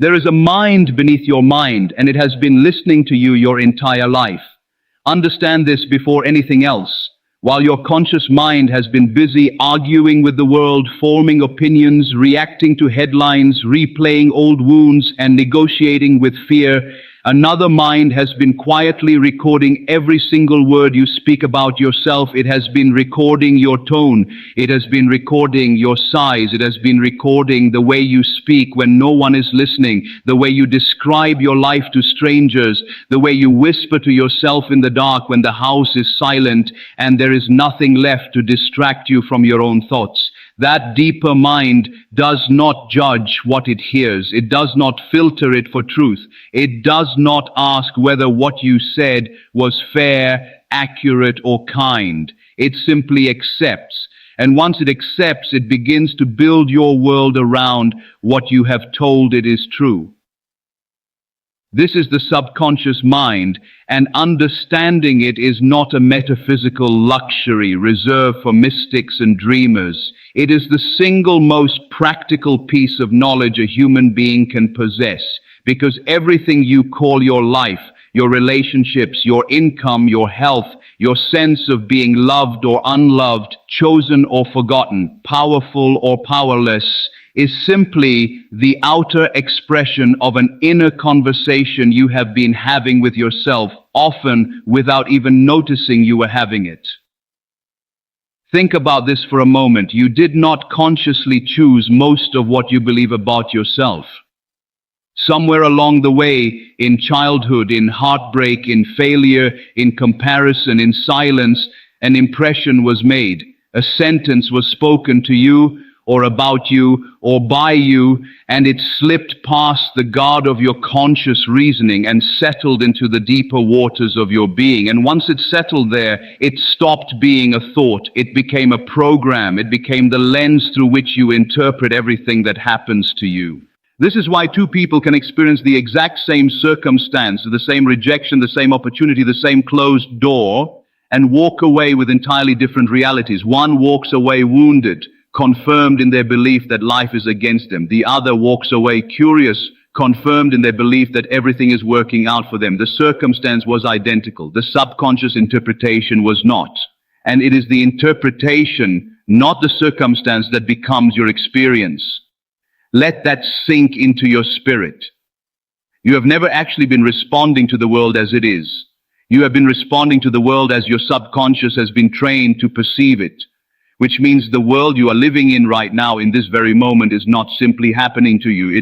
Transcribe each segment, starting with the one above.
There is a mind beneath your mind, and it has been listening to you your entire life. Understand this before anything else. While your conscious mind has been busy arguing with the world, forming opinions, reacting to headlines, replaying old wounds, and negotiating with fear, another mind has been quietly recording every single word you speak about yourself. It has been recording your tone. It has been recording your sighs. It has been recording the way you speak when no one is listening, the way you describe your life to strangers, the way you whisper to yourself in the dark when the house is silent and there is nothing left to distract you from your own thoughts. That deeper mind does not judge what it hears. It does not filter it for truth. It does not ask whether what you said was fair, accurate, or kind. It simply accepts. And once it accepts, it begins to build your world around what you have told it is true. This is the subconscious mind, and understanding it is not a metaphysical luxury reserved for mystics and dreamers. It is the single most practical piece of knowledge a human being can possess, because everything you call your life, your relationships, your income, your health, your sense of being loved or unloved, chosen or forgotten, powerful or powerless, is simply the outer expression of an inner conversation you have been having with yourself, often without even noticing you were having it. Think about this for a moment. You did not consciously choose most of what you believe about yourself. Somewhere along the way, in childhood, in heartbreak, in failure, in comparison, in silence, an impression was made. A sentence was spoken to you, or about you, or by you, and it slipped past the guard of your conscious reasoning and settled into the deeper waters of your being. And once it settled there, it stopped being a thought. It became a program. It became the lens through which you interpret everything that happens to you. This is why two people can experience the exact same circumstance, the same rejection, the same opportunity, the same closed door, and walk away with entirely different realities. One walks away wounded, confirmed in their belief that life is against them. The other walks away curious, confirmed in their belief that everything is working out for them. The circumstance was identical. The subconscious interpretation was not. And it is the interpretation, not the circumstance, that becomes your experience. Let that sink into your spirit. You have never actually been responding to the world as it is. You have been responding to the world as your subconscious has been trained to perceive it. Which means the world you are living in right now, in this very moment, is not simply happening to you.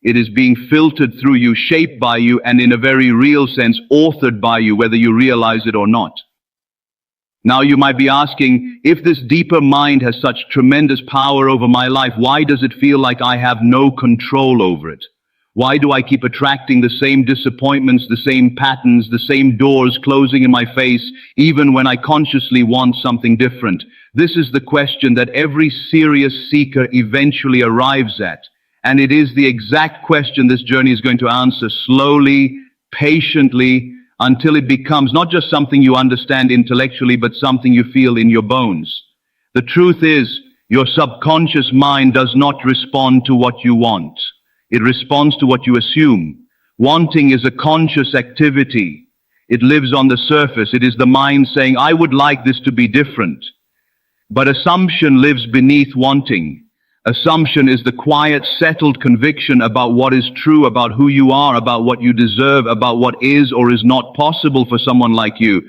It is being filtered through you, shaped by you, and in a very real sense, authored by you, whether you realize it or not. Now you might be asking, if this deeper mind has such tremendous power over my life, why does it feel like I have no control over it? Why do I keep attracting the same disappointments, the same patterns, the same doors closing in my face, even when I consciously want something different? This is the question that every serious seeker eventually arrives at. And it is the exact question this journey is going to answer slowly, patiently, until it becomes not just something you understand intellectually, but something you feel in your bones. The truth is, your subconscious mind does not respond to what you want. It responds to what you assume. Wanting is a conscious activity. It lives on the surface. It is the mind saying, I would like this to be different. But assumption lives beneath wanting. Assumption is the quiet, settled conviction about what is true, about who you are, about what you deserve, about what is or is not possible for someone like you.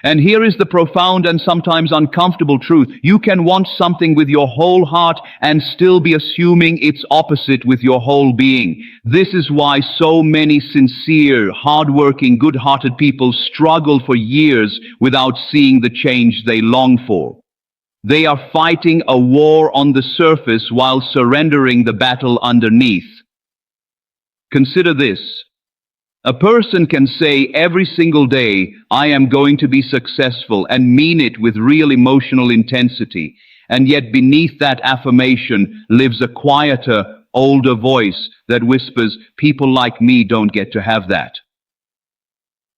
And here is the profound and sometimes uncomfortable truth. You can want something with your whole heart and still be assuming its opposite with your whole being. This is why so many sincere, hardworking, good-hearted people struggle for years without seeing the change they long for. They are fighting a war on the surface while surrendering the battle underneath. Consider this. A person can say every single day, I am going to be successful, and mean it with real emotional intensity. And yet beneath that affirmation lives a quieter, older voice that whispers, people like me don't get to have that.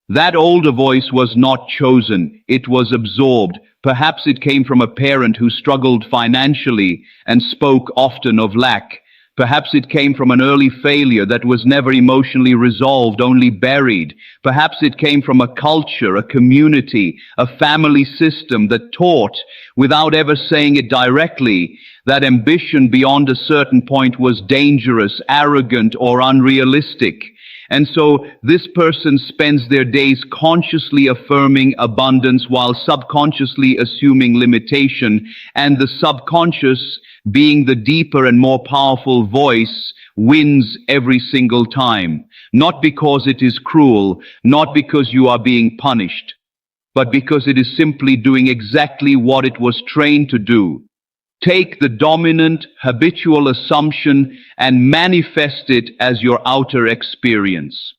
That older voice was not chosen. It was absorbed. Perhaps it came from a parent who struggled financially and spoke often of lack. Perhaps it came from an early failure that was never emotionally resolved, only buried. Perhaps it came from a culture, a community, a family system that taught, without ever saying it directly, that ambition beyond a certain point was dangerous, arrogant, or unrealistic. And so this person spends their days consciously affirming abundance while subconsciously assuming limitation, and the subconscious, being the deeper and more powerful voice, wins every single time. Not because it is cruel, not because you are being punished, but because it is simply doing exactly what it was trained to do. Take the dominant, habitual assumption and manifest it as your outer experience.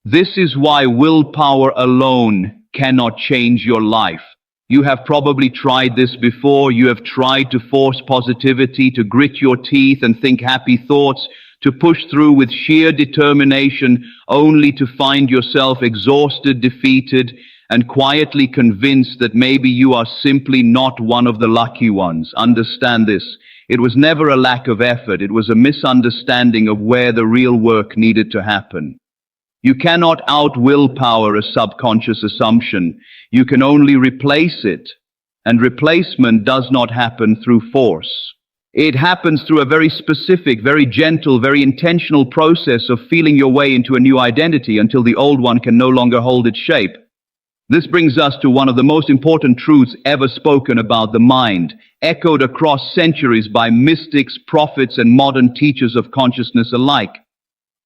This is why willpower alone cannot change your life. You have probably tried this before. You have tried to force positivity, to grit your teeth and think happy thoughts, to push through with sheer determination, only to find yourself exhausted, defeated, and quietly convinced that maybe you are simply not one of the lucky ones. Understand this. It was never a lack of effort. It was a misunderstanding of where the real work needed to happen. You cannot out-willpower a subconscious assumption. You can only replace it. And replacement does not happen through force. It happens through a very specific, very gentle, very intentional process of feeling your way into a new identity until the old one can no longer hold its shape. This brings us to one of the most important truths ever spoken about the mind, echoed across centuries by mystics, prophets, and modern teachers of consciousness alike.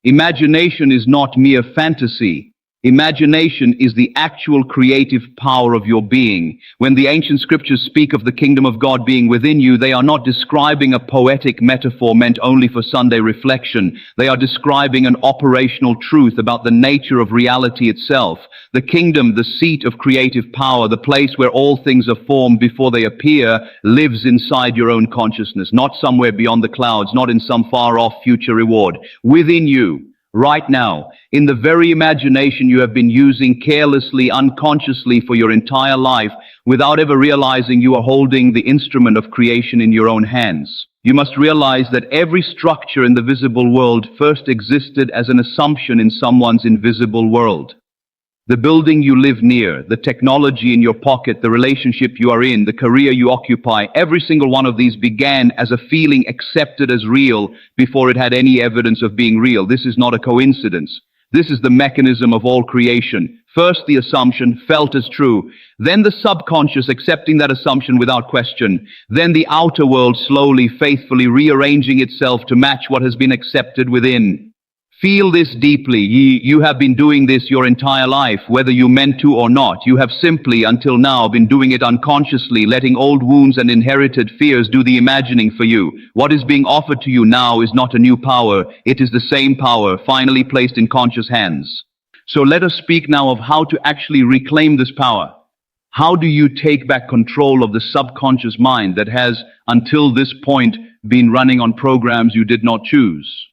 Imagination is not mere fantasy. Imagination is the actual creative power of your being. When the ancient scriptures speak of the kingdom of God being within you, they are not describing a poetic metaphor meant only for Sunday reflection. They are describing an operational truth about the nature of reality itself. The kingdom, the seat of creative power, the place where all things are formed before they appear, lives inside your own consciousness, not somewhere beyond the clouds, not in some far-off future reward. Within you. Right now, in the very imagination you have been using carelessly, unconsciously for your entire life, without ever realizing you are holding the instrument of creation in your own hands. You must realize that every structure in the visible world first existed as an assumption in someone's invisible world. The building you live near, the technology in your pocket, the relationship you are in, the career you occupy, every single one of these began as a feeling accepted as real before it had any evidence of being real. This is not a coincidence. This is the mechanism of all creation. First the assumption, felt as true. Then the subconscious accepting that assumption without question. Then the outer world slowly, faithfully rearranging itself to match what has been accepted within. Feel this deeply. You have been doing this your entire life, whether you meant to or not. You have simply, until now, been doing it unconsciously, letting old wounds and inherited fears do the imagining for you. What is being offered to you now is not a new power. It is the same power, finally placed in conscious hands. So let us speak now of how to actually reclaim this power. How do you take back control of the subconscious mind that has, until this point, been running on programs you did not choose?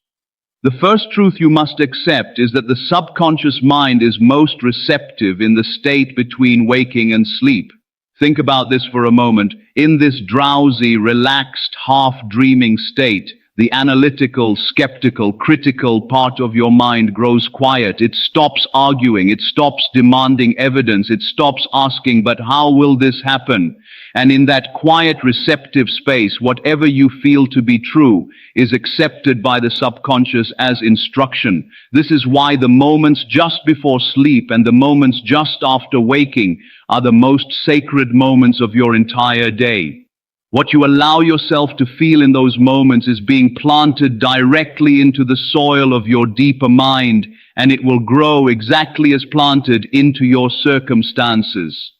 The first truth you must accept is that the subconscious mind is most receptive in the state between waking and sleep. Think about this for a moment. In this drowsy, relaxed, half-dreaming state, the analytical, skeptical, critical part of your mind grows quiet. It stops arguing. It stops demanding evidence. It stops asking, but how will this happen? And in that quiet, receptive space, whatever you feel to be true is accepted by the subconscious as instruction. This is why the moments just before sleep and the moments just after waking are the most sacred moments of your entire day. What you allow yourself to feel in those moments is being planted directly into the soil of your deeper mind, and it will grow exactly as planted into your circumstances.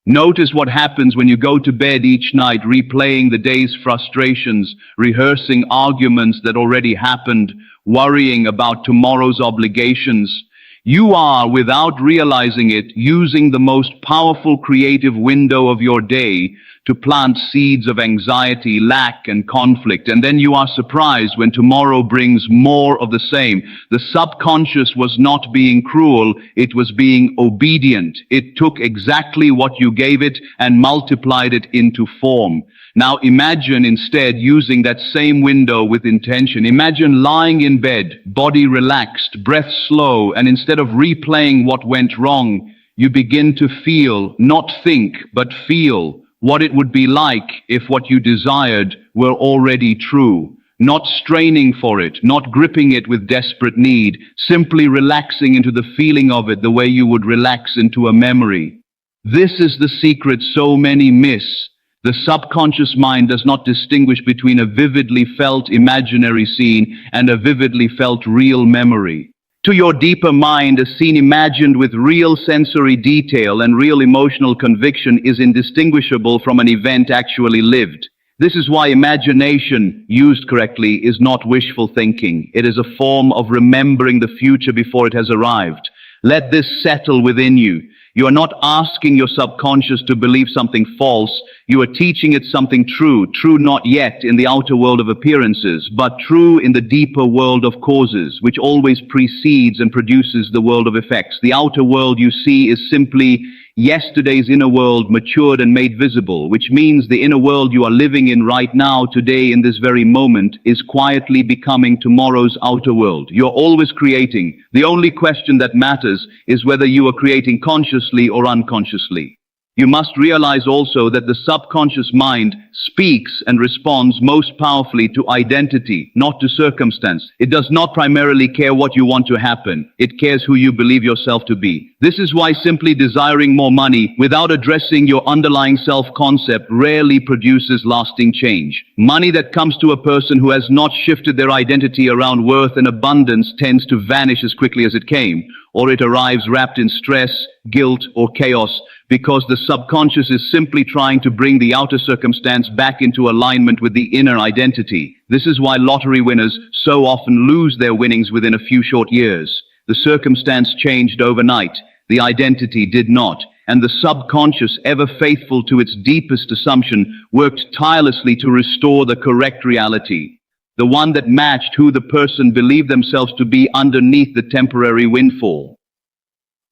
Notice what happens when you go to bed each night, replaying the day's frustrations, rehearsing arguments that already happened, worrying about tomorrow's obligations. You are, without realizing it, using the most powerful creative window of your day to plant seeds of anxiety, lack, and conflict, and then you are surprised when tomorrow brings more of the same. The subconscious was not being cruel, it was being obedient. It took exactly what you gave it and multiplied it into form. Now imagine instead using that same window with intention. Imagine lying in bed, body relaxed, breath slow, and instead of replaying what went wrong, you begin to feel, not think, but feel what it would be like if what you desired were already true. Not straining for it, not gripping it with desperate need, simply relaxing into the feeling of it the way you would relax into a memory. This is the secret so many miss. The subconscious mind does not distinguish between a vividly felt imaginary scene and a vividly felt real memory. To your deeper mind, a scene imagined with real sensory detail and real emotional conviction is indistinguishable from an event actually lived. This is why imagination, used correctly, is not wishful thinking. It is a form of remembering the future before it has arrived. Let this settle within you. You are not asking your subconscious to believe something false. You are teaching it something true, true not yet in the outer world of appearances, but true in the deeper world of causes, which always precedes and produces the world of effects. The outer world you see is simply yesterday's inner world matured and made visible, which means the inner world you are living in right now, today, in this very moment, is quietly becoming tomorrow's outer world. You're always creating. The only question that matters is whether you are creating consciously or unconsciously. You must realize also that the subconscious mind speaks and responds most powerfully to identity, not to circumstance. It does not primarily care what you want to happen. It cares who you believe yourself to be. This is why simply desiring more money without addressing your underlying self-concept rarely produces lasting change. Money that comes to a person who has not shifted their identity around worth and abundance tends to vanish as quickly as it came, or it arrives wrapped in stress, guilt, or chaos, because the subconscious is simply trying to bring the outer circumstance back into alignment with the inner identity. This is why lottery winners so often lose their winnings within a few short years. The circumstance changed overnight. The identity did not. And the subconscious, ever faithful to its deepest assumption, worked tirelessly to restore the correct reality, the one that matched who the person believed themselves to be underneath the temporary windfall.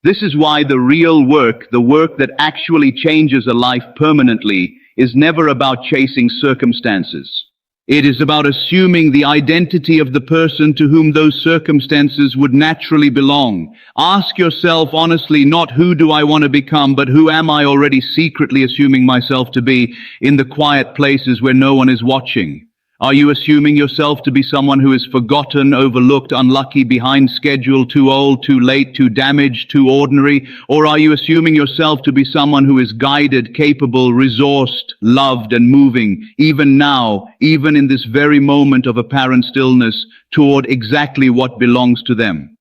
This is why the real work, the work that actually changes a life permanently, is never about chasing circumstances. It is about assuming the identity of the person to whom those circumstances would naturally belong. Ask yourself honestly, not who do I want to become, but who am I already secretly assuming myself to be in the quiet places where no one is watching? Are you assuming yourself to be someone who is forgotten, overlooked, unlucky, behind schedule, too old, too late, too damaged, too ordinary? Or are you assuming yourself to be someone who is guided, capable, resourced, loved, and moving, even now, even in this very moment of apparent stillness, toward exactly what belongs to them?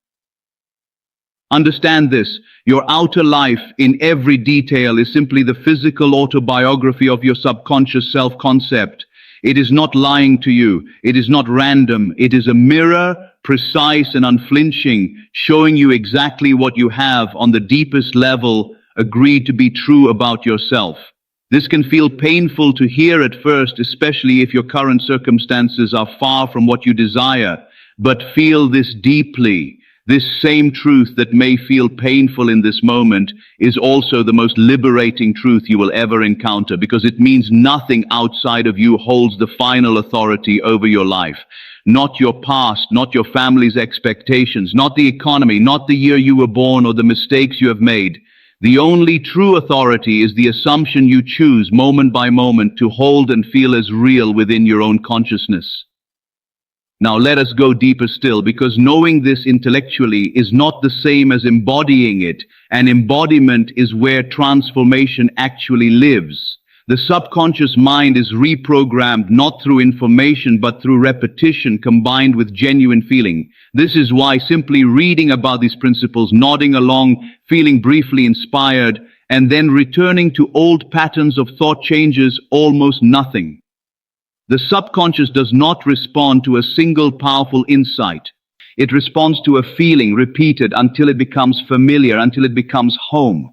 Understand this. Your outer life, in every detail, is simply the physical autobiography of your subconscious self-concept. It is not lying to you. It is not random. It is a mirror, precise and unflinching, showing you exactly what you have on the deepest level agreed to be true about yourself. This can feel painful to hear at first, especially if your current circumstances are far from what you desire. But feel this deeply. This same truth that may feel painful in this moment is also the most liberating truth you will ever encounter, because it means nothing outside of you holds the final authority over your life. Not your past, not your family's expectations, not the economy, not the year you were born or the mistakes you have made. The only true authority is the assumption you choose moment by moment to hold and feel as real within your own consciousness. Now let us go deeper still, because knowing this intellectually is not the same as embodying it, and embodiment is where transformation actually lives. The subconscious mind is reprogrammed not through information but through repetition combined with genuine feeling. This is why simply reading about these principles, nodding along, feeling briefly inspired, and then returning to old patterns of thought changes almost nothing. The subconscious does not respond to a single powerful insight. It responds to a feeling repeated until it becomes familiar, until it becomes home.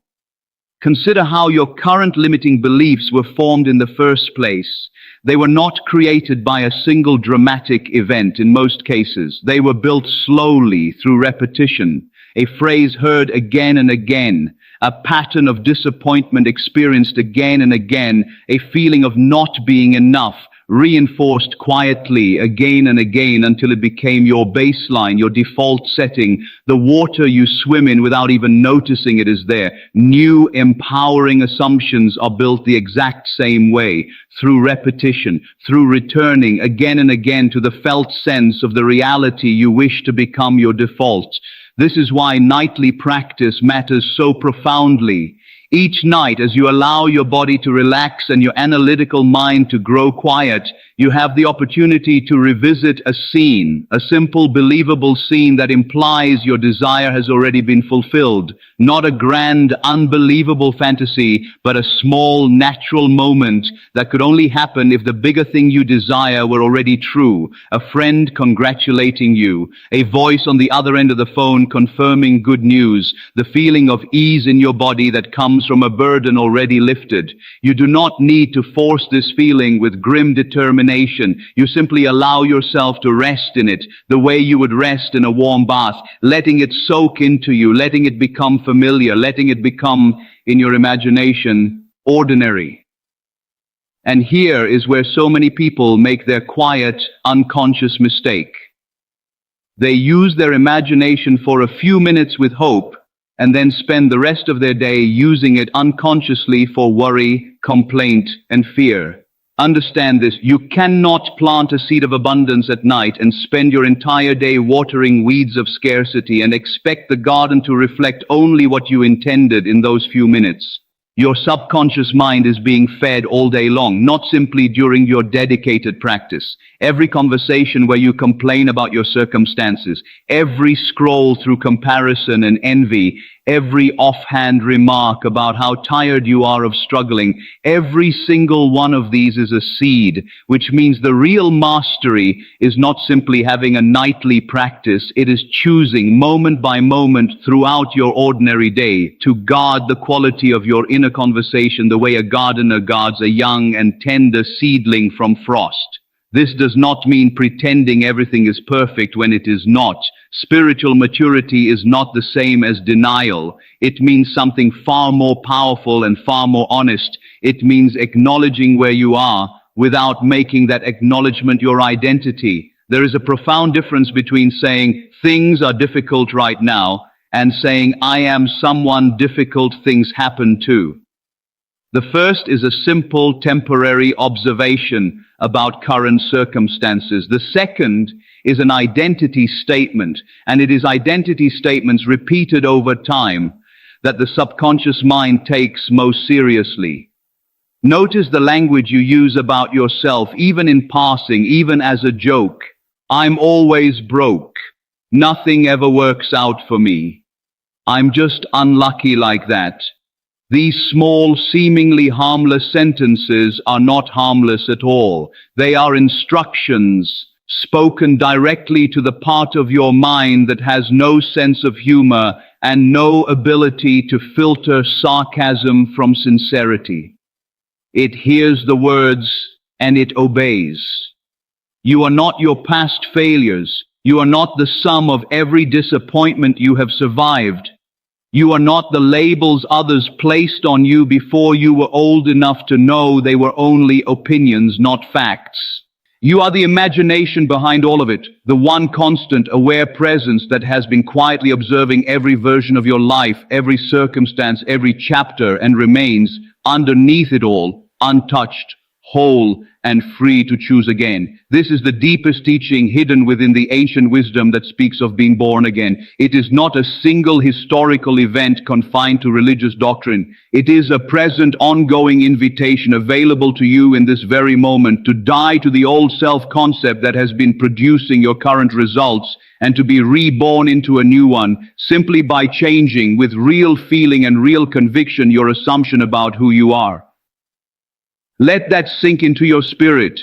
Consider how your current limiting beliefs were formed in the first place. They were not created by a single dramatic event in most cases. They were built slowly through repetition, a phrase heard again and again, a pattern of disappointment experienced again and again, a feeling of not being enough, reinforced quietly again and again until it became your baseline, your default setting, the water you swim in without even noticing it is there. New empowering assumptions are built the exact same way, through repetition, through returning again and again to the felt sense of the reality you wish to become your default. This is why nightly practice matters so profoundly. Each night, as you allow your body to relax and your analytical mind to grow quiet, you have the opportunity to revisit a scene, a simple, believable scene that implies your desire has already been fulfilled. Not a grand, unbelievable fantasy, but a small, natural moment that could only happen if the bigger thing you desire were already true. A friend congratulating you, a voice on the other end of the phone confirming good news, the feeling of ease in your body that comes from a burden already lifted. You do not need to force this feeling with grim determination. You simply allow yourself to rest in it, the way you would rest in a warm bath, letting it soak into you, letting it become familiar, letting it become, in your imagination, ordinary. And here is where so many people make their quiet, unconscious mistake. They use their imagination for a few minutes with hope, and then spend the rest of their day using it unconsciously for worry, complaint, and fear. Understand this, you cannot plant a seed of abundance at night and spend your entire day watering weeds of scarcity and expect the garden to reflect only what you intended in those few minutes. Your subconscious mind is being fed all day long, not simply during your dedicated practice. Every conversation where you complain about your circumstances, every scroll through comparison and envy, every offhand remark about how tired you are of struggling, every single one of these is a seed, which means the real mastery is not simply having a nightly practice, it is choosing moment by moment throughout your ordinary day to guard the quality of your inner conversation the way a gardener guards a young and tender seedling from frost. This does not mean pretending everything is perfect when it is not. Spiritual maturity is not the same as denial. It means something far more powerful and far more honest. It means acknowledging where you are without making that acknowledgement your identity. There is a profound difference between saying, things are difficult right now, and saying, I am someone difficult things happen to. The first is a simple, temporary observation about current circumstances. The second is an identity statement, and it is identity statements repeated over time that the subconscious mind takes most seriously. Notice the language you use about yourself, even in passing, even as a joke. I'm always broke. Nothing ever works out for me. I'm just unlucky like that. These small, seemingly harmless sentences are not harmless at all. They are instructions spoken directly to the part of your mind that has no sense of humor and no ability to filter sarcasm from sincerity. It hears the words and it obeys. You are not your past failures. You are not the sum of every disappointment you have survived. You are not the labels others placed on you before you were old enough to know they were only opinions, not facts. You are the imagination behind all of it, the one constant, aware presence that has been quietly observing every version of your life, every circumstance, every chapter, and remains underneath it all, untouched, whole, and free to choose again. This is the deepest teaching hidden within the ancient wisdom that speaks of being born again. It is not a single historical event confined to religious doctrine. It is a present, ongoing invitation available to you in this very moment to die to the old self-concept that has been producing your current results and to be reborn into a new one simply by changing with real feeling and real conviction your assumption about who you are. Let that sink into your spirit.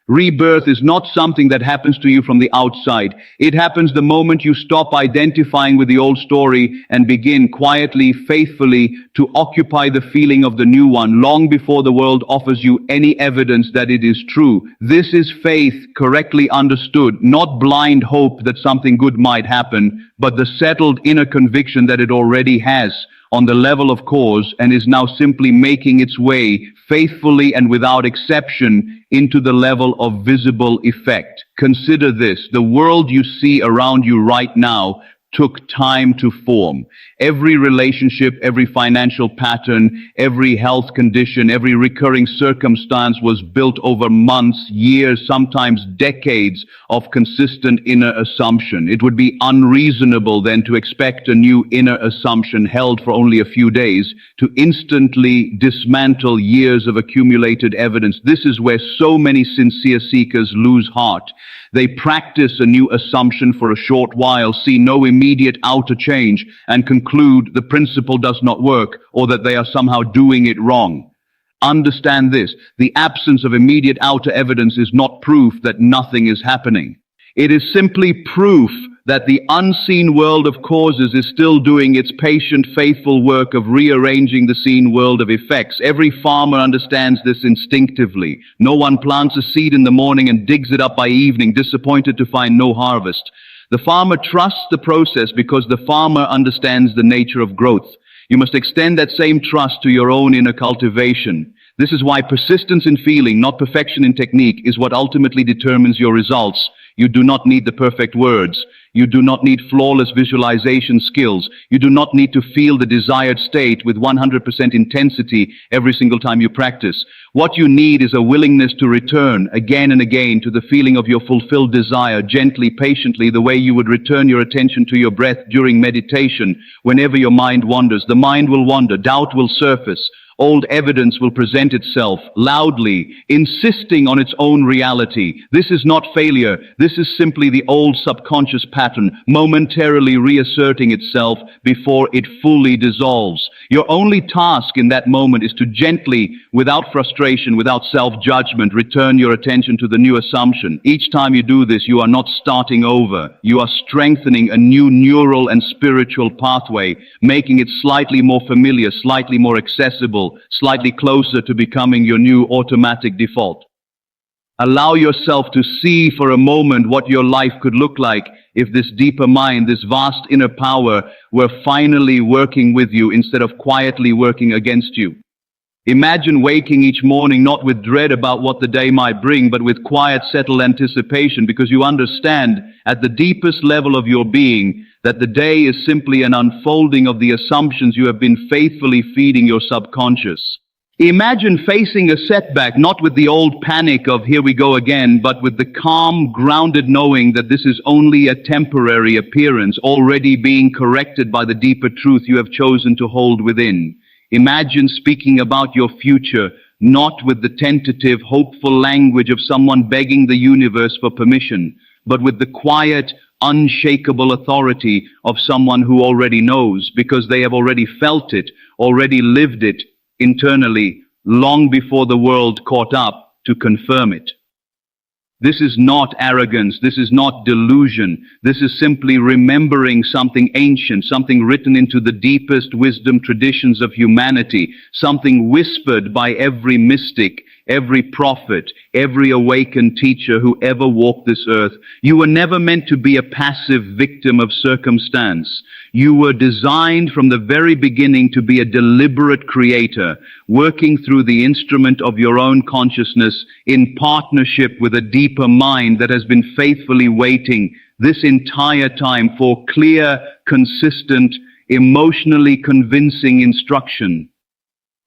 Rebirth is not something that happens to you from the outside. It happens the moment you stop identifying with the old story and begin quietly, faithfully to occupy the feeling of the new one long before the world offers you any evidence that it is true. This is faith correctly understood, not blind hope that something good might happen, but the settled inner conviction that it already has on the level of cause and is now simply making its way faithfully and without exception into the level of visible effect. Consider this: the world you see around you right now took time to form. Every relationship, every financial pattern, every health condition, every recurring circumstance was built over months, years, sometimes decades of consistent inner assumption. It would be unreasonable then to expect a new inner assumption held for only a few days to instantly dismantle years of accumulated evidence. This is where so many sincere seekers lose heart. They practice a new assumption for a short while, see no immediate outer change, and conclude the principle does not work or that they are somehow doing it wrong. Understand this: the absence of immediate outer evidence is not proof that nothing is happening. It is simply proof that the unseen world of causes is still doing its patient, faithful work of rearranging the seen world of effects. Every farmer understands this instinctively. No one plants a seed in the morning and digs it up by evening, disappointed to find no harvest. The farmer trusts the process because the farmer understands the nature of growth. You must extend that same trust to your own inner cultivation. This is why persistence in feeling, not perfection in technique, is what ultimately determines your results. You do not need the perfect words. You do not need flawless visualization skills. You do not need to feel the desired state with 100% intensity every single time you practice. What you need is a willingness to return again and again to the feeling of your fulfilled desire, gently, patiently, the way you would return your attention to your breath during meditation. Whenever your mind wanders, the mind will wander, doubt will surface. Old evidence will present itself loudly, insisting on its own reality. This is not failure. This is simply the old subconscious pattern, momentarily reasserting itself before it fully dissolves. Your only task in that moment is to gently, without frustration, without self-judgment, return your attention to the new assumption. Each time you do this, you are not starting over. You are strengthening a new neural and spiritual pathway, making it slightly more familiar, slightly more accessible, slightly closer to becoming your new automatic default. Allow yourself to see for a moment what your life could look like if this deeper mind, this vast inner power, were finally working with you instead of quietly working against you. Imagine waking each morning not with dread about what the day might bring, but with quiet, settled anticipation, because you understand at the deepest level of your being that the day is simply an unfolding of the assumptions you have been faithfully feeding your subconscious. Imagine facing a setback not with the old panic of here we go again, but with the calm, grounded knowing that this is only a temporary appearance, already being corrected by the deeper truth you have chosen to hold within. Imagine speaking about your future, not with the tentative, hopeful language of someone begging the universe for permission, but with the quiet, unshakable authority of someone who already knows, because they have already felt it, already lived it internally, long before the world caught up to confirm it. This is not arrogance. This is not delusion. This is simply remembering something ancient, something written into the deepest wisdom traditions of humanity, something whispered by every mystic, every prophet, every awakened teacher who ever walked this earth. You were never meant to be a passive victim of circumstance. You were designed from the very beginning to be a deliberate creator, working through the instrument of your own consciousness in partnership with a deeper mind that has been faithfully waiting this entire time for clear, consistent, emotionally convincing instruction.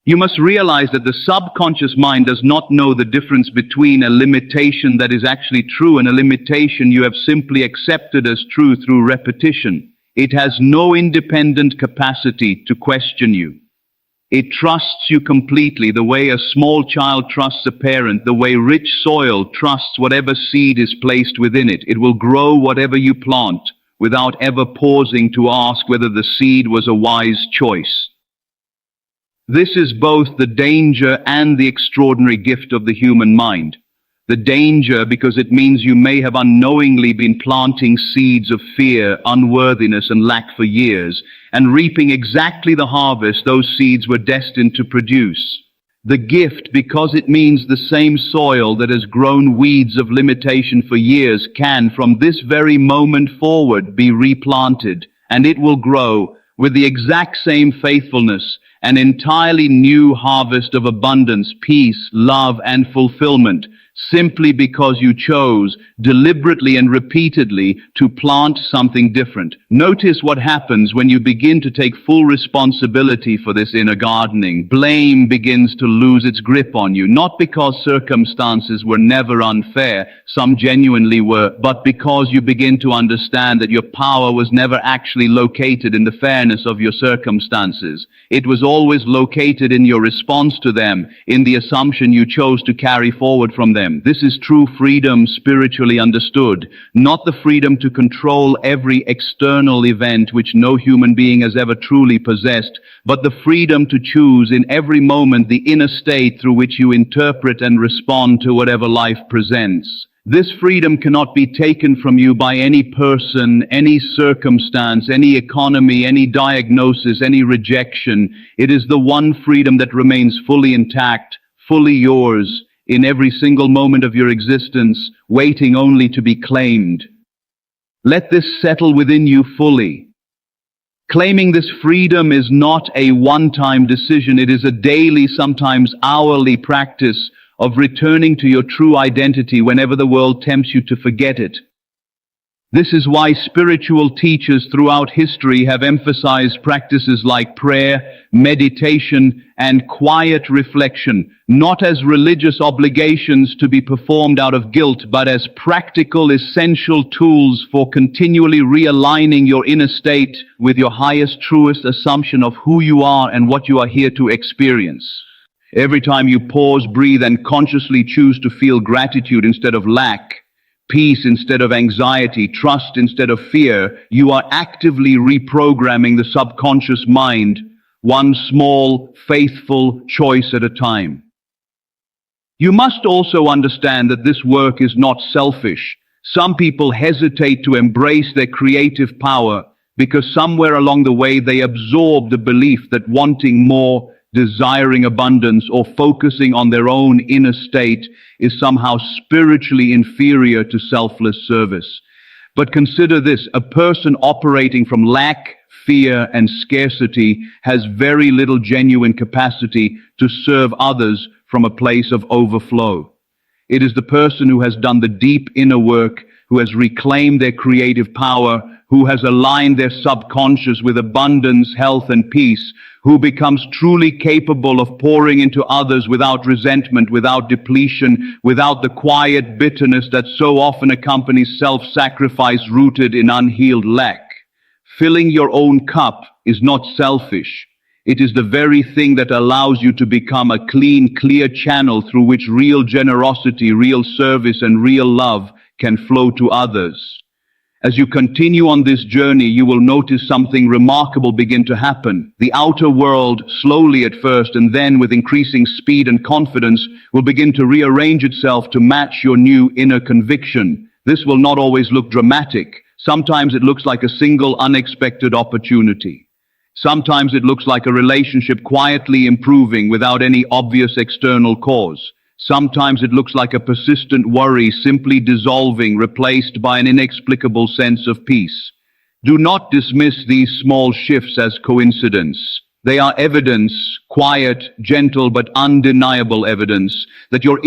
You must realize that the subconscious mind does not know the difference between a limitation that is actually true and a limitation you have simply accepted as true through repetition. It has no independent capacity to question you. It trusts you completely, the way a small child trusts a parent, the way rich soil trusts whatever seed is placed within it. It will grow whatever you plant without ever pausing to ask whether the seed was a wise choice. This is both the danger and the extraordinary gift of the human mind. The danger, because it means you may have unknowingly been planting seeds of fear, unworthiness, and lack for years, and reaping exactly the harvest those seeds were destined to produce. The gift, because it means the same soil that has grown weeds of limitation for years can, from this very moment forward, be replanted, and it will grow with the exact same faithfulness, an entirely new harvest of abundance, peace, love, and fulfillment, simply because you chose deliberately and repeatedly to plant something different. Notice what happens when you begin to take full responsibility for this inner gardening. Blame begins to lose its grip on you, not because circumstances were never unfair, some genuinely were, but because you begin to understand that your power was never actually located in the fairness of your circumstances. It was always located in your response to them, in the assumption you chose to carry forward from them. This is true freedom, spiritually understood, not the freedom to control every external event which no human being has ever truly possessed, but the freedom to choose in every moment the inner state through which you interpret and respond to whatever life presents. This freedom cannot be taken from you by any person, any circumstance, any economy, any diagnosis, any rejection. It is the one freedom that remains fully intact, fully yours, in every single moment of your existence, waiting only to be claimed. Let this settle within you fully. Claiming this freedom is not a one-time decision. It is a daily, sometimes hourly practice of returning to your true identity whenever the world tempts you to forget it. This is why spiritual teachers throughout history have emphasized practices like prayer, meditation, and quiet reflection, not as religious obligations to be performed out of guilt, but as practical, essential tools for continually realigning your inner state with your highest, truest assumption of who you are and what you are here to experience. Every time you pause, breathe, and consciously choose to feel gratitude instead of lack, peace instead of anxiety, trust instead of fear, you are actively reprogramming the subconscious mind, one small, faithful choice at a time. You must also understand that this work is not selfish. Some people hesitate to embrace their creative power because somewhere along the way they absorb the belief that wanting more, desiring abundance, or focusing on their own inner state is somehow spiritually inferior to selfless service. But consider this: a person operating from lack, fear, and scarcity has very little genuine capacity to serve others from a place of overflow. It is the person who has done the deep inner work, who has reclaimed their creative power, who has aligned their subconscious with abundance, health, and peace, who becomes truly capable of pouring into others without resentment, without depletion, without the quiet bitterness that so often accompanies self-sacrifice rooted in unhealed lack. Filling your own cup is not selfish. It is the very thing that allows you to become a clean, clear channel through which real generosity, real service, and real love can flow to others. As you continue on this journey, you will notice something remarkable begin to happen. The outer world, slowly at first and then with increasing speed and confidence, will begin to rearrange itself to match your new inner conviction. This will not always look dramatic. Sometimes it looks like a single unexpected opportunity. Sometimes it looks like a relationship quietly improving without any obvious external cause. Sometimes it looks like a persistent worry simply dissolving, replaced by an inexplicable sense of peace. Do not dismiss these small shifts as coincidence. They are evidence, quiet, gentle, but undeniable evidence, that your